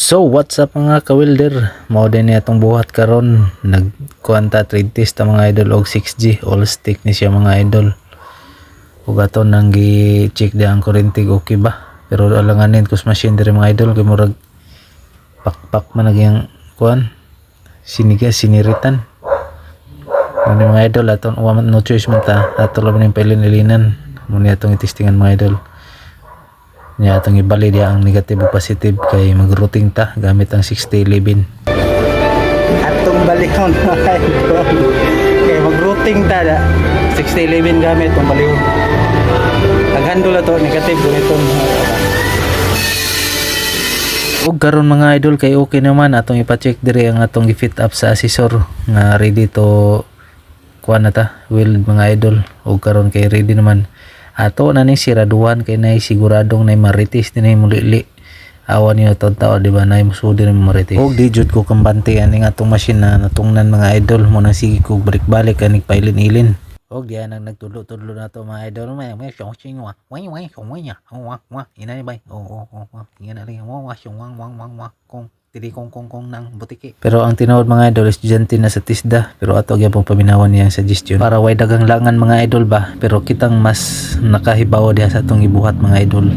So what's up mga ka-welder, mao din niya itong buhat karon. Nagkuanta trade test ang mga idol og 6G all stick ni siya mga idol, ug aton nang gi-check di ang kurentig okay ba, pero alanganin kus machine diri mga idol kay murag pakpak man nagyang kuan siniritan. Ano mga idol, aton no choice man ta, ato lang ning pailin-ilinan muna atong i-testingan mga idol. Nya atong ibali dia ang negative ug positive kay mag-routing ta gamit ang 6011. Atong balikon mga idol. Kay mag-routing ta da 6011 gamit ang baliw. Nag-handle ato negative gamiton. Ug karon mga idol kay okay naman, atong ipa-check diri ang atong gi-fit up sa assessor nga ready to kuan na ta weld mga idol. Ug karon kay ready naman ato na ning siraduhan kay nay siguradong nay maritis dinay mulili. Awan niyo tod tao di ba nay musudi na maritis. Og di jud ko kambante ani nga atong machine na natungnan mga idol mo nang sige ko balik-balik kanig pailin-ilin. Og diyan nang nagtudlo-tudlo na to mga idol, may shong wa way shong wa ina ni bay o yan ali wa shong wang kung tili kong nang butiki. Pero ang tinuod mga idol, estudyante na sa TISDA, pero ato gyapon paminawon niyang suggestion para way dagang langan mga idol ba, pero kitang mas nakahibaw diha sa atong ibuhat mga idol.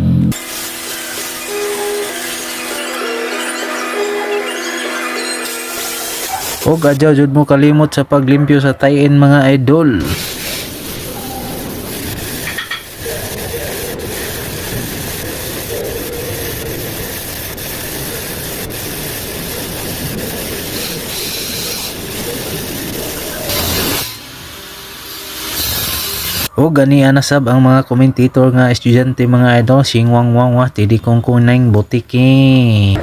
Og adyaw jud mo kalimot sa paglimpyo sa tie-in mga idol. O gani anasab ang mga commentator nga estudyante mga idol, singwang wang wa tidi kong nang butiki.